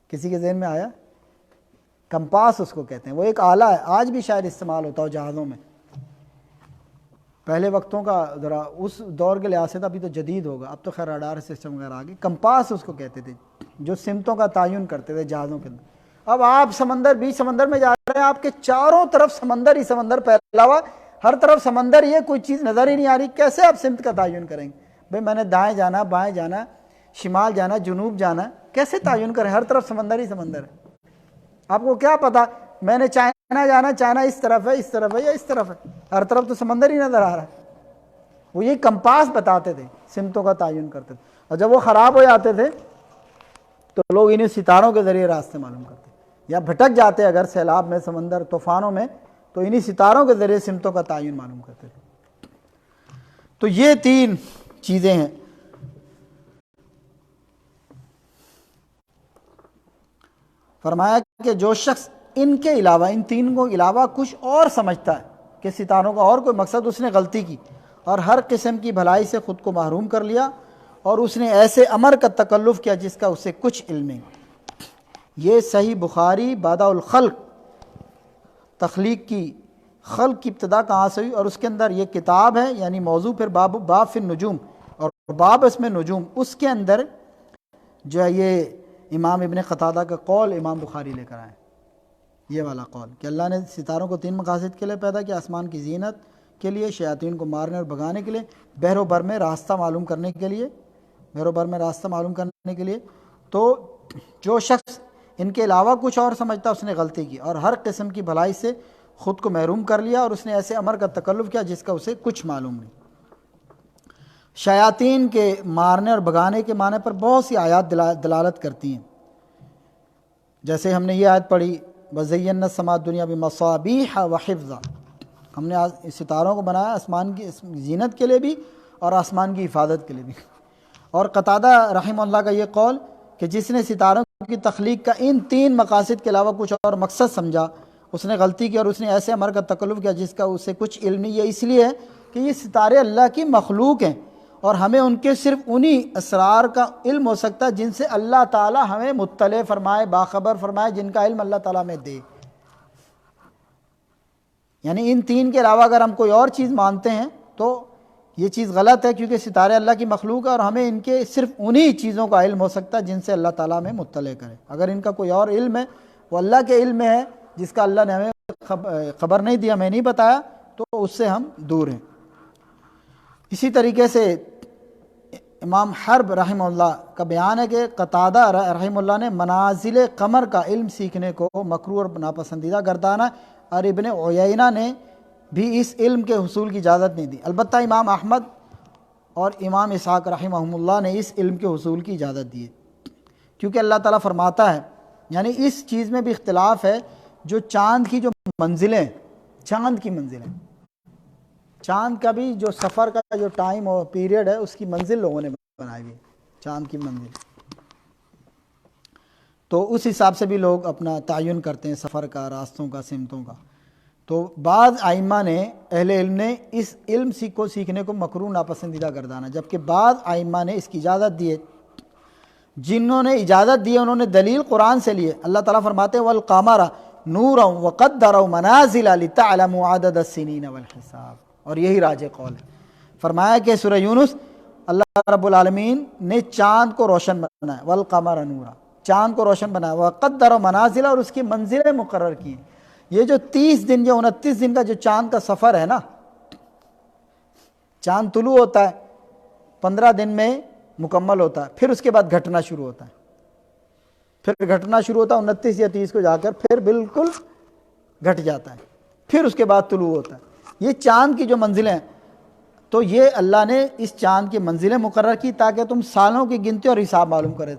کسی کے ذہن میں آیا؟ کمپاس اس کو کہتے ہیں، وہ ایک آلہ ہے، آج بھی شاید استعمال ہوتا ہو جہازوں میں، پہلے وقتوں کا ذرا اس دور کے لحاظ سے تھا، ابھی تو جدید ہوگا، اب تو خیر راڈار سسٹم وغیرہ آ گئی، کمپاس اس کو کہتے تھے جو سمتوں کا تعین کرتے تھے جہازوں کے اندر۔ اب آپ بیچ سمندر میں جا رہے ہیں، آپ کے چاروں طرف سمندر ہی سمندر پھیلا ہوا، ہر طرف سمندر ہی ہے، کوئی چیز نظر ہی نہیں آ رہی، کیسے آپ سمت کا تعین کریں گے؟ بھئی میں نے دائیں جانا، بائیں جانا، شمال جانا، جنوب جانا، کیسے تعین کریں؟ ہر طرف سمندر ہی سمندر ہے۔ آپ کو کیا پتا میں نے چائنا جانا، چائنا اس طرف ہے، اس طرف ہے یا اس طرف ہے؟ ہر طرف تو سمندر ہی نظر آ رہا ہے۔ وہ یہ کمپاس بتاتے تھے، سمتوں کا تعین کرتے تھے، اور جب وہ خراب ہو جاتے تھے تو لوگ انہیں ستاروں کے ذریعے راستے معلوم کرتے، یا بھٹک جاتے اگر سیلاب میں، سمندر طوفانوں میں، تو انہیں ستاروں کے ذریعے سمتوں کا تعین معلوم کرتے تھے۔ تو یہ 3 چیزیں ہیں۔ فرمایا کہ جو شخص ان کے علاوہ، ان 3 کو علاوہ کچھ اور سمجھتا ہے کہ ستاروں کا اور کوئی مقصد، اس نے غلطی کی اور ہر قسم کی بھلائی سے خود کو محروم کر لیا، اور اس نے ایسے امر کا تکلف کیا جس کا اسے کچھ علم نہیں۔ یہ صحیح بخاری بدء الخلق، تخلیق کی، خلق کی ابتدا کہاں سے ہوئی، اور اس کے اندر یہ کتاب ہے، یعنی موضوع پھر باب فی النجوم، اور باب اس میں نجوم، اس کے اندر جو ہے یہ امام ابن قتادہ کا قول امام بخاری لے کر آئے، یہ والا قول کہ اللہ نے ستاروں کو 3 مقاصد کے لیے پیدا کیا: آسمان کی زینت کے لیے، شیاطین کو مارنے اور بھگانے کے لیے، بحر و بر میں راستہ معلوم کرنے کے لیے، بحر و بر میں راستہ معلوم کرنے کے لیے۔ تو جو شخص ان کے علاوہ کچھ اور سمجھتا اس نے غلطی کی اور ہر قسم کی بھلائی سے خود کو محروم کر لیا، اور اس نے ایسے امر کا تکلف کیا جس کا اسے کچھ معلوم نہیں۔ شیاطین کے مارنے اور بھگانے کے معنی پر بہت سی آیات دلالت کرتی ہیں، جیسے ہم نے یہ آیت پڑھی وَزَيَّنَّا السَّمَاءَ الدُّنْيَا بِمَصَابِيحَ وَحِفْظًا، ہم نے ستاروں کو بنایا آسمان کی زینت کے لیے بھی اور آسمان کی حفاظت کے لیے بھی۔ اور قتادہ رحمہ اللہ کا یہ قول کہ جس نے ستاروں کی تخلیق کا ان 3 مقاصد کے علاوہ کچھ اور مقصد سمجھا اس نے غلطی کی، اور اس نے ایسے امر کا تکلف کیا جس کا اسے کچھ علم نہیں۔ یہ اس لیے ہے کہ یہ ستارے اللہ کی مخلوق ہیں، اور ہمیں ان کے صرف انہی اسرار کا علم ہو سکتا ہے جن سے اللہ تعالی ہمیں مطلع فرمائے، باخبر فرمائے، جن کا علم اللہ تعالیٰ ہمیں دے۔ یعنی ان 3 کے علاوہ اگر ہم کوئی اور چیز مانتے ہیں تو یہ چیز غلط ہے، کیونکہ ستارے اللہ کی مخلوق ہے اور ہمیں ان کے صرف انہی چیزوں کا علم ہو سکتا ہے جن سے اللہ تعالیٰ ہمیں مطلع کرے۔ اگر ان کا کوئی اور علم ہے، وہ اللہ کے علم میں ہے جس کا اللہ نے ہمیں خبر نہیں دی، ہمیں نہیں بتایا، تو اس سے ہم دور ہیں۔ اسی طریقے سے امام حرب رحمہ اللہ کا بیان ہے کہ قتادہ رحمہ اللہ نے منازل قمر کا علم سیکھنے کو مکروہ اور ناپسندیدہ گردانا، اور ابن عیینہ نے بھی اس علم کے حصول کی اجازت نہیں دی۔ البتہ امام احمد اور امام اسحاق رحمہم اللہ نے اس علم کے حصول کی اجازت دی ہے، کیونکہ اللہ تعالیٰ فرماتا ہے، یعنی اس چیز میں بھی اختلاف ہے، جو چاند کی جو منزلیں، چاند کی منزلیں، چاند کا بھی جو سفر کا جو ٹائم اور پیریڈ ہے اس کی منزل لوگوں نے بنائی ہوئی، چاند کی منزل، تو اس حساب سے بھی لوگ اپنا تعین کرتے ہیں سفر کا، راستوں کا، سمتوں کا۔ تو بعض ائمہ نے، اہل علم نے اس علم کو سیکھنے کو مکروہ ناپسندیدہ گردانا، جبکہ بعض ائمہ نے اس کی اجازت دی ہے۔ جنہوں نے اجازت دی ہے انہوں نے دلیل قرآن سے لیے۔ اللہ تعالیٰ فرماتے ہیں وَالْقَمَرَ نُورًا وَقَدَّرَهُ مَنَازِلَ لِتَعْلَمُوا عَدَدَ السِّنِينَ وَالْحِسَابَ، اور یہی راجح قول ہے۔ فرمایا کہ سورہ یونس اللہ رب العالمین نے چاند کو روشن بنایا، وَالْقَمَرَ نُورًا، چاند کو روشن بنایا، وَقَدَّرَهُ مَنَازِلَ، اور اس کی منزلیں مقرر کی۔ یہ جو 30 دن یا 29 دن کا جو چاند کا سفر ہے نا، چاند طلوع ہوتا ہے 15 دن میں مکمل ہوتا ہے، پھر اس کے بعد گھٹنا شروع ہوتا ہے، پھر گھٹنا شروع ہوتا ہے 29 یا 30 کو جا کر پھر بالکل گھٹ جاتا ہے، پھر اس کے بعد طلوع ہوتا ہے۔ یہ چاند کی جو منزلیں ہیں، تو یہ اللہ نے اس چاند کی منزلیں مقرر کی تاکہ تم سالوں کی گنتی اور حساب معلوم کرے۔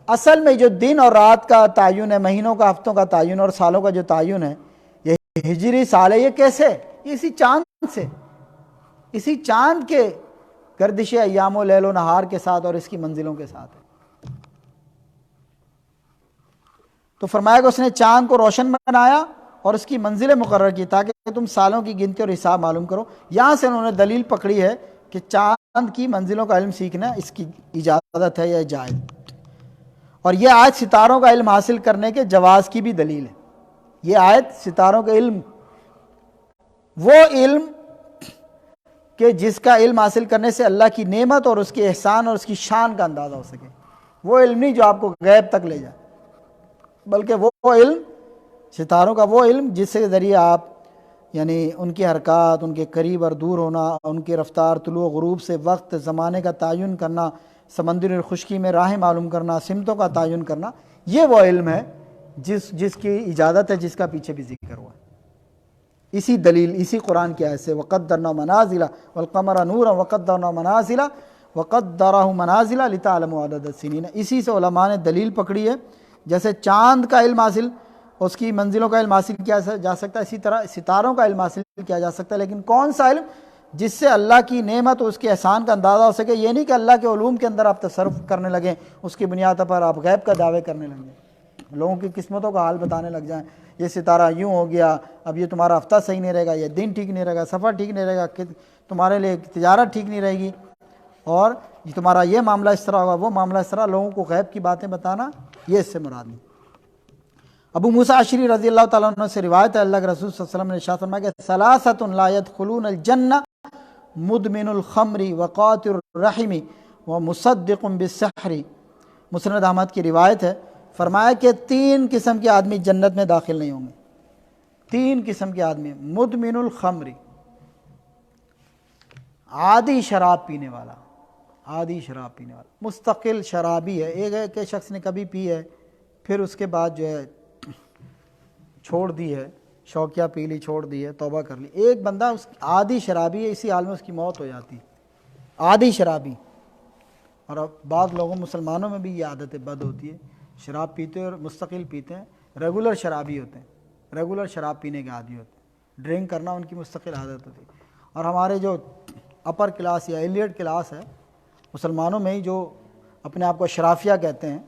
اصل میں جو دن اور رات کا تعین ہے، مہینوں کا، ہفتوں کا تعین اور سالوں کا جو تعین ہے، یہ ہجری سال ہے، یہ کیسے؟ اسی چاند سے، اسی چاند کے گردش ایام و لیل و نہار کے ساتھ اور اس کی منزلوں کے ساتھ ہے۔ تو فرمایا کہ اس نے چاند کو روشن بنایا اور اس کی منزلیں مقرر کی تاکہ کہ تم سالوں کی گنتی اور حساب معلوم کرو۔ یہاں سے انہوں نے دلیل پکڑی ہے کہ چاند کی منزلوں کا علم سیکھنا اس کی اجازت ہے یا جائز، اور یہ آیت ستاروں کا علم حاصل کرنے کے جواز کی بھی دلیل ہے۔ یہ آیت ستاروں کا علم، وہ علم کہ جس کا علم حاصل کرنے سے اللہ کی نعمت اور اس کے احسان اور اس کی شان کا اندازہ ہو سکے، وہ علم نہیں جو آپ کو غیب تک لے جائے، بلکہ وہ علم، ستاروں کا وہ علم جس کے ذریعے آپ یعنی ان کی حرکات، ان کے قریب اور دور ہونا، ان کی رفتار، طلوع و غروب سے وقت زمانے کا تعین کرنا، سمندری اور خشکی میں راہیں معلوم کرنا، سمتوں کا تعین کرنا، یہ وہ علم ہے جس کی اجازت ہے، جس کا پیچھے بھی ذکر ہوا ہے۔ اسی دلیل، اسی قرآن کی آیت سے وَقَدَّرْنَا مَنَازِلَ وَالْقَمَرَ نُورًا وَقَدَّرْنَا مَنَازِلَ وَقَدَّرَهُ مَنَازِلَ لِتَعْلَمُوا عَدَدَ السِّنِينَ، اسی سے علماء نے دلیل پکڑی ہے۔ جیسے چاند کا علم حاصل، اس کی منزلوں کا علم حاصل کیا جا سکتا ہے، اسی طرح ستاروں کا علم حاصل کیا جا سکتا ہے، لیکن کون سا علم؟ جس سے اللہ کی نعمت اور اس کے احسان کا اندازہ ہو سکے۔ یہ نہیں کہ اللہ کے علوم کے اندر آپ تصرف کرنے لگیں، اس کی بنیاد پر آپ غیب کا دعوے کرنے لگیں، لوگوں کی قسمتوں کا حال بتانے لگ جائیں، یہ ستارہ یوں ہو گیا، اب یہ تمہارا ہفتہ صحیح نہیں رہے گا، یہ دن ٹھیک نہیں رہے گا، سفر ٹھیک نہیں رہے گا، تمہارے لیے تجارت ٹھیک نہیں رہے گی، اور تمہارا یہ معاملہ اس طرح ہوگا، وہ معاملہ اس طرح، لوگوں کو غیب کی باتیں بتانا، یہ اس سے مراد نہیں۔ ابو موسیٰ اشعری رضی اللہ تعالیٰ عنہ سے روایت ہے، اللہ کے رسول صلی اللہ علیہ وسلم نے ارشاد فرمایا کہ ثلاثۃ لا يدخلون الجنہ مدمن الخمر وقاطع الرحم ومصدق بالسحر، مسند احمد کی روایت ہے، فرمایا کہ 3 قسم کے آدمی جنت میں داخل نہیں ہوں گے۔ 3 قسم کے آدمی، مدمن الخمر، عادی شراب پینے والا، عادی شراب پینے والا، مستقل شرابی ہے، ایک ہے کہ شخص نے کبھی پی ہے پھر اس کے بعد جو ہے چھوڑ دی ہے، شوقیہ پی لی، چھوڑ دی ہے، توبہ کر لی۔ ایک بندہ عادی شرابی ہے، اسی حال میں اس کی موت ہو جاتی، عادی شرابی۔ اور اب بعض لوگوں مسلمانوں میں بھی یہ عادت بد ہوتی ہے، شراب پیتے اور مستقل پیتے ہیں، ریگولر شرابی ہوتے ہیں، ریگولر شراب پینے کے عادی ہوتے ہیں، ڈرنک کرنا ان کی مستقل عادت ہوتی ہے۔ اور ہمارے جو اپر کلاس یا ایلیٹ کلاس ہے مسلمانوں میں ہی، جو اپنے آپ کو اشرافیہ کہتے ہیں،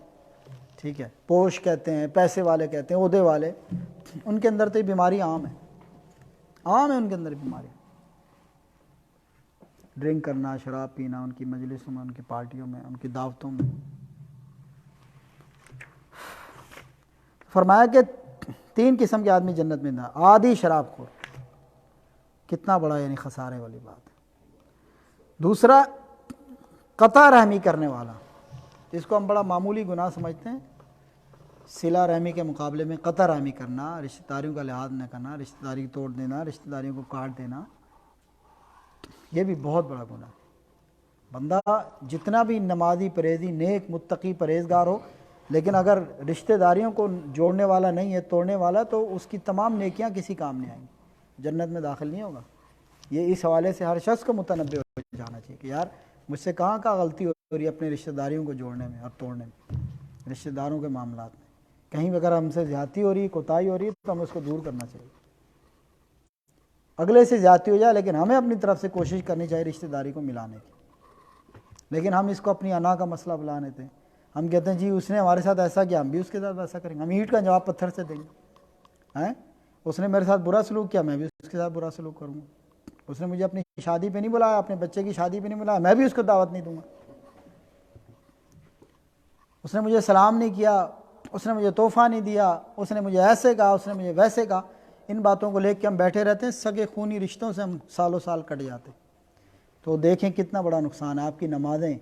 ٹھیک ہے، پوش کہتے ہیں، پیسے والے کہتے ہیں، عہدے والے، ان کے اندر تو یہ بیماری عام ہے، عام ہے ان کے اندر بیماری، ڈرنک کرنا، شراب پینا، ان کی مجلسوں میں، ان کی پارٹیوں میں، ان کی دعوتوں میں۔ فرمایا کہ 3 قسم کے آدمی جنت میں نہ، عادی شراب خور، کتنا بڑا یعنی خسارے والی بات ہے۔ دوسرا، قطع رحمی کرنے والا، اس کو ہم بڑا معمولی گناہ سمجھتے ہیں، صلہ رحمی کے مقابلے میں قطع رحمی کرنا، رشتہ داریوں کا لحاظ نہ کرنا، رشتہ داری توڑ دینا، رشتہ داریوں کو کاٹ دینا، یہ بھی بہت بڑا گناہ ہے۔ بندہ جتنا بھی نمازی، پرہیزی، نیک، متقی، پرہیزگار ہو، لیکن اگر رشتہ داریوں کو جوڑنے والا نہیں ہے، توڑنے والا، تو اس کی تمام نیکیاں کسی کام نہیں آئیں گی، جنت میں داخل نہیں ہوگا۔ یہ اس حوالے سے ہر شخص کو متنبہ ہو جانا چاہیے کہ یار مجھ سے کہاں غلطی ہو رہی ہے اپنے رشتہ داریوں کو جوڑنے میں اور توڑنے میں، رشتہ داروں کے معاملات میں کہیں اگر ہم سے زیادتی ہو رہی ہے، کوتاہی ہو رہی ہے، تو ہمیں اس کو دور کرنا چاہیے۔ اگلے سے زیادتی ہو جائے لیکن ہمیں اپنی طرف سے کوشش کرنی چاہیے رشتہ داری کو ملانے کی، لیکن ہم اس کو اپنی انا کا مسئلہ بنا لیتے ہیں۔ ہم کہتے ہیں جی اس نے ہمارے ساتھ ایسا کیا، ہم بھی اس کے ساتھ ویسا کریں گے، ہم اینٹ کا جواب پتھر سے دیں گے، اس نے میرے ساتھ برا سلوک کیا، میں بھی اس کے ساتھ برا سلوک کروں گا، اس نے مجھے اپنی شادی پہ نہیں بلایا، اپنے بچے کی شادی پہ نہیں بلایا، میں بھی اس کو دعوت نہیں دوں گا، اس نے مجھے سلام نہیں کیا، اس نے مجھے تحفہ نہیں دیا، اس نے مجھے ایسے کہا، اس نے مجھے ویسے کہا، ان باتوں کو لے کے ہم بیٹھے رہتے ہیں، سگے خونی رشتوں سے ہم سالوں سال کٹ جاتے، تو دیکھیں کتنا بڑا نقصان ہے۔ آپ کی نمازیں،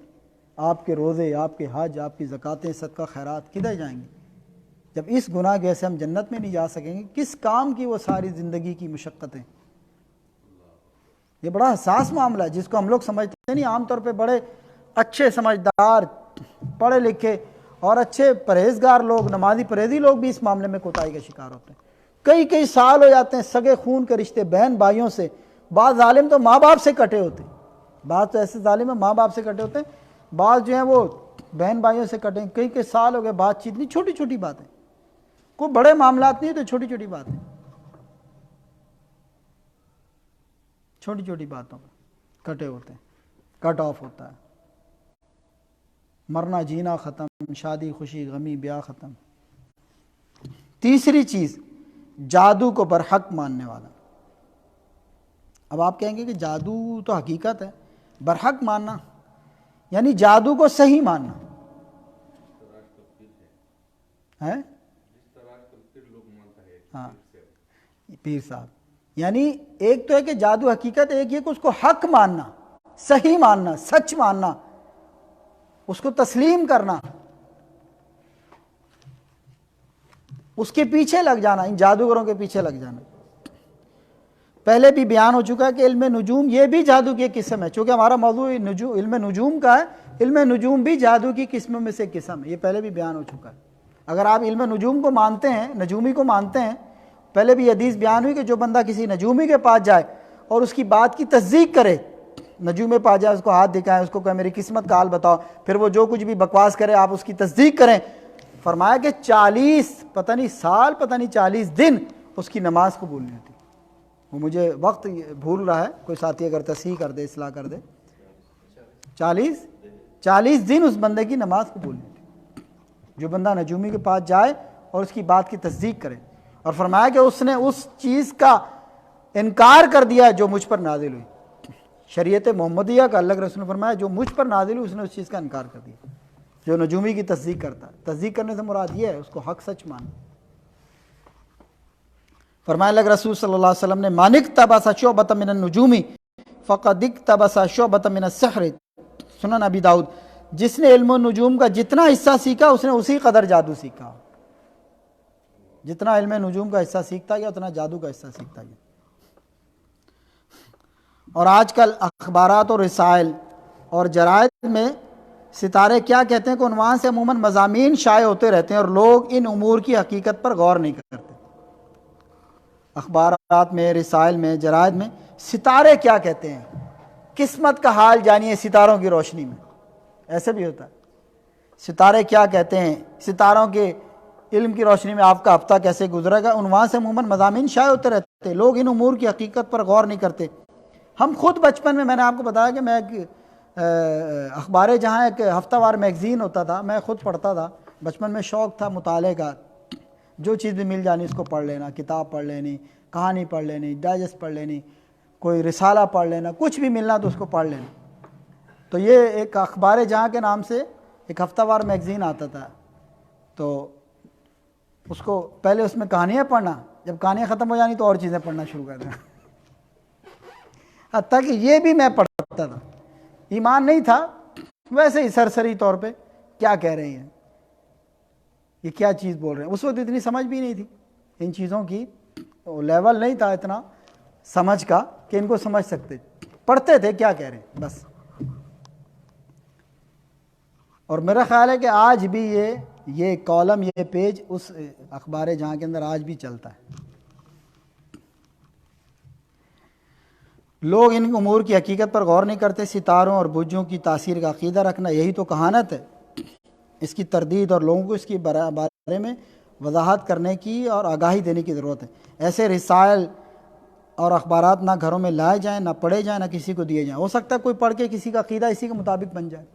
آپ کے روزے، آپ کے حج، آپ کی زکاتیں، صدقہ خیرات کدھر جائیں گی جب اس گناہ کے سے ہم جنت میں نہیں جا سکیں گے؟ کس کام کی وہ ساری زندگی کی مشقتیں؟ یہ بڑا حساس معاملہ ہے جس کو ہم لوگ سمجھتے نہیں، عام طور پہ بڑے اچھے سمجھدار، پڑھے لکھے اور اچھے پرہیزگار لوگ، نمازی پرہیزی لوگ بھی اس معاملے میں کوتاہی کا شکار ہوتے ہیں۔ کئی سال ہو جاتے ہیں سگے خون کے رشتے، بہن بھائیوں سے، بعض ظالم تو ماں باپ سے کٹے ہوتے ہیں، بعض تو ایسے ظالم ہیں ماں باپ سے کٹے ہوتے ہیں، بعض جو ہیں وہ بہن بھائیوں سے کٹے ہیں، کئی سال ہو گئے بات چیت نہیں، چھوٹی چھوٹی باتیں، کوئی بڑے معاملات نہیں تو چھوٹی چھوٹی باتیں، چھوٹی چھوٹی باتوں پہ کٹے ہوتے ہیں، کٹ آف ہوتا ہے، مرنا جینا ختم، شادی خوشی غمی بیاہ ختم۔ تیسری چیز، جادو کو برحق ماننے والا، اب آپ کہیں گے کہ جادو تو حقیقت ہے، برحق ماننا یعنی جادو کو صحیح ماننا ہے. ہاں پیر صاحب، یعنی ایک تو ہے کہ جادو حقیقت، ایک یہ کہ اس کو حق ماننا، صحیح ماننا، سچ ماننا، اس کو تسلیم کرنا، اس کے پیچھے لگ جانا، ان جادوگروں کے پیچھے لگ جانا. پہلے بھی بیان ہو چکا ہے کہ علم نجوم یہ بھی جادو کی ایک قسم ہے، چونکہ ہمارا موضوع علم نجوم کا ہے. علم نجوم بھی جادو کی قسموں میں سے قسم ہے، یہ پہلے بھی بیان ہو چکا ہے. اگر آپ علم نجوم کو مانتے ہیں، نجومی کو مانتے ہیں، پہلے بھی حدیث بیان ہوئی کہ جو بندہ کسی نجومی کے پاس جائے اور اس کی بات کی تصدیق کرے، نجوم کے پاس جائے، اس کو ہاتھ دکھائیں، اس کو کہے میری قسمت کا حال بتاؤ، پھر وہ جو کچھ بھی بکواس کرے آپ اس کی تصدیق کریں، فرمایا کہ 40 پتہ نہیں سال، پتہ نہیں 40 دن اس کی نماز قبول نہیں ہوتی. وہ مجھے وقت بھول رہا ہے، کوئی ساتھی اگر تصحیح کر دے، اصلاح کر دے. 40 دن اس بندے کی نماز قبول نہیں ہوتی، جو بندہ نجومی کے پاس جائے اور اس کی بات کی تصدیق کرے. اور فرمایا کہ اس نے اس چیز کا انکار کر دیا جو مجھ پر نازل ہوئی. شریعت محمدیہ کا اللہ کے رسول نے فرمایا جو مجھ پر نازل ہوئی اس نے اس چیز کا انکار کر دیا. جو نجومی کی تصدیق کرتا ہے، تصدیق کرنے سے مراد یہ ہے اس کو حق سچ ماننا. فرمایا اللہ کے رسول صلی اللہ علیہ وسلم نے من اقتبس شعبۃ من النجوم فقد اقتبس شعبۃ من السحر. سنن ابی داؤد. جس نے علم النجوم کا جتنا حصہ سیکھا اس نے اسی قدر جادو سیکھا. جتنا علم نجوم کا حصہ سیکھتا گیا اتنا جادو کا حصہ سیکھتا گیا. اور آج کل اخبارات اور رسائل اور جرائد میں ستارے کیا کہتے ہیں کہ عنوان سے عموماً مضامین شائع ہوتے رہتے ہیں اور لوگ ان امور کی حقیقت پر غور نہیں کرتے. اخبارات میں، رسائل میں، جرائد میں ستارے کیا کہتے ہیں، قسمت کا حال جانیے ستاروں کی روشنی میں. ایسے بھی ہوتا ہے. ستارے کیا کہتے ہیں، ستاروں کے علم کی روشنی میں آپ کا ہفتہ کیسے گزرے گا، عنوان سے عموماً مضامین شائع ہوتے رہتے ہیں. لوگ ان امور کی حقیقت پر غور نہیں کرتے. ہم خود بچپن میں نے آپ کو بتایا کہ میں اخبار جہاں ایک ہفتہ وار میگزین ہوتا تھا، میں خود پڑھتا تھا. بچپن میں شوق تھا مطالعے کا، جو چیز بھی مل جانی اس کو پڑھ لینا، کتاب پڑھ لینی، کہانی پڑھ لینی، ڈائجسٹ پڑھ لینی، کوئی رسالہ پڑھ لینا، کچھ بھی ملنا تو اس کو پڑھ لینا. تو یہ ایک اخبار جہاں کے نام سے ایک ہفتہ وار میگزین آتا تھا. تو اس کو پہلے اس میں کہانیاں پڑھنا، جب کہانیاں ختم ہو جانی تو اور چیزیں پڑھنا شروع کر دینا. حتیٰ کہ یہ بھی میں پڑھتا تھا، ایمان نہیں تھا، ویسے ہی سرسری طور پہ کیا کہہ رہے ہیں، یہ کیا چیز بول رہے ہیں. اس وقت اتنی سمجھ بھی نہیں تھی ان چیزوں کی، لیول نہیں تھا اتنا سمجھ کا کہ ان کو سمجھ سکتے. پڑھتے تھے کیا کہہ رہے ہیں بس. اور میرا خیال ہے کہ آج بھی یہ کالم، یہ پیج اس اخبار جہاں کے اندر آج بھی چلتا ہے. لوگ ان امور کی حقیقت پر غور نہیں کرتے. ستاروں اور برجوں کی تاثیر کا عقیدہ رکھنا یہی تو کہانت ہے. اس کی تردید اور لوگوں کو اس کے بارے میں وضاحت کرنے کی اور آگاہی دینے کی ضرورت ہے. ایسے رسائل اور اخبارات نہ گھروں میں لائے جائیں، نہ پڑھے جائیں، نہ کسی کو دیے جائیں. ہو سکتا ہے کوئی پڑھ کے کسی کا عقیدہ اسی کے مطابق بن جائے.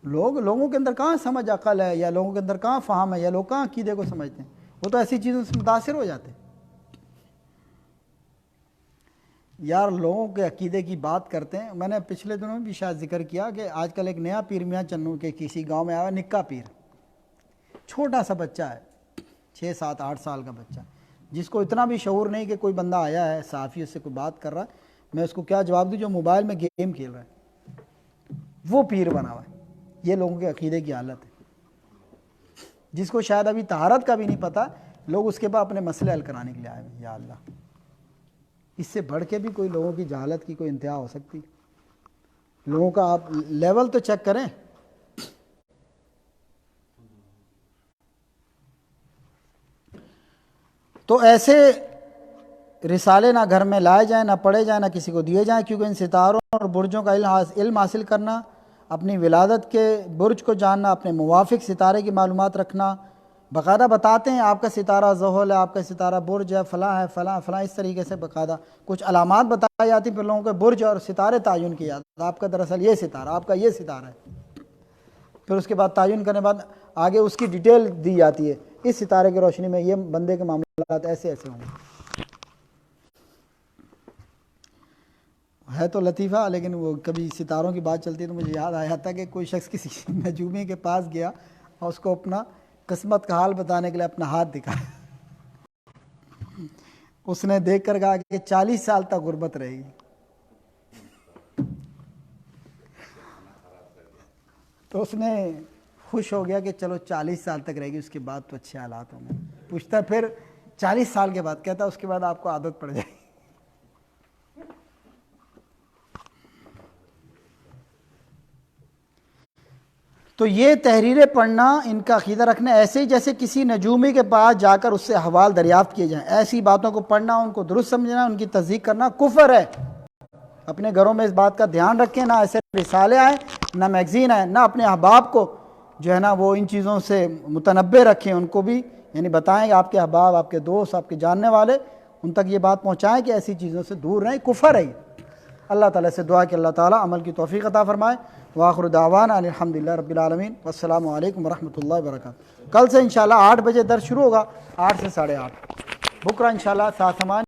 لوگوں کے اندر کہاں سمجھ عقل ہے، یا لوگوں کے اندر کہاں فہم ہے، یا لوگ کہاں عقیدے کو سمجھتے ہیں. وہ تو ایسی چیزوں سے متاثر ہو جاتے ہیں. یار لوگوں کے عقیدے کی بات کرتے ہیں. میں نے پچھلے دنوں میں بھی شاید ذکر کیا کہ آج کل ایک نیا پیر میاں چنو کے کسی گاؤں میں آیا، نکا پیر، چھوٹا سا بچہ ہے، 6 7 8 سال کا بچہ، جس کو اتنا بھی شعور نہیں کہ کوئی بندہ آیا ہے صحافی اس سے کوئی بات کر رہا ہے، میں اس کو کیا جواب دوں، جو موبائل میں گیم کھیل رہا ہے وہ پیر بنا ہوا ہے. یہ لوگوں کے عقیدے کی حالت ہے. جس کو شاید ابھی طہارت کا بھی نہیں پتہ، لوگ اس کے بعد اپنے مسئلے حل کرانے کے لیے آئے ہیں. یا اللہ، اس سے بڑھ کے بھی کوئی لوگوں کی جہالت کی کوئی انتہا ہو سکتی؟ لوگوں کا آپ لیول تو چیک کریں. تو ایسے رسالے نہ گھر میں لائے جائیں، نہ پڑھے جائیں، نہ کسی کو دیے جائیں، کیونکہ ان ستاروں اور برجوں کا علم حاصل کرنا، اپنی ولادت کے برج کو جاننا، اپنے موافق ستارے کی معلومات رکھنا، باقاعدہ بتاتے ہیں آپ کا ستارہ زحل ہے، آپ کا ستارہ برج ہے، فلاں ہے، فلاں فلاں، اس طریقے سے باقاعدہ کچھ علامات بتائی جاتی ہیں. پھر لوگوں کے برج اور ستارے تعین کیا جاتا ہے، آپ کا دراصل یہ ستارہ، آپ کا یہ ستارہ ہے. پھر اس کے بعد تعین کرنے کے بعد آگے اس کی ڈیٹیل دی جاتی ہے، اس ستارے کی روشنی میں یہ بندے کے معاملات ایسے ایسے ہوں گے. ہے تو لطیفہ، لیکن وہ کبھی ستاروں کی بات چلتی ہے تو مجھے یاد آیا تھا کہ کوئی شخص کسی نجومی کے پاس گیا اور اس کو اپنا قسمت کا حال بتانے کے لیے اپنا ہاتھ دکھایا. اس نے دیکھ کر کہا کہ 40 سال تک غربت رہے گی. تو اس نے خوش ہو گیا کہ چلو 40 سال تک رہے گی، اس کے بعد تو اچھے حالات ہوں گے. پوچھتا پھر 40 سال کے بعد، کہتا اس کے بعد آپ کو عادت پڑ جائے گی. تو یہ تحریریں پڑھنا، ان کا عقیدہ رکھنا، ایسے ہی جیسے کسی نجومی کے پاس جا کر اس سے احوال دریافت کیے جائیں، ایسی باتوں کو پڑھنا، ان کو درست سمجھنا، ان کی تصدیق کرنا کفر ہے. اپنے گھروں میں اس بات کا دھیان رکھیں، نہ ایسے رسالے آئیں، نہ میگزین آئیں، نہ اپنے احباب کو جو ہے نا وہ ان چیزوں سے متنبع رکھیں. ان کو بھی یعنی بتائیں کہ آپ کے احباب، آپ کے دوست، آپ کے جاننے والے، ان تک یہ بات پہنچائیں کہ ایسی چیزوں سے دور رہیں، کفر ہے. اللہ تعالیٰ سے دعا کہ اللہ تعالیٰ عمل کی توفیق عطا فرمائے. وآخر دعوانا الحمدللہ رب العالمین، والسلام علیکم ورحمۃ اللہ وبرکاتہ. کل سے انشاءاللہ 8 بجے درس شروع ہوگا، 8 سے 8:30. بکرہ انشاءاللہ 7:08.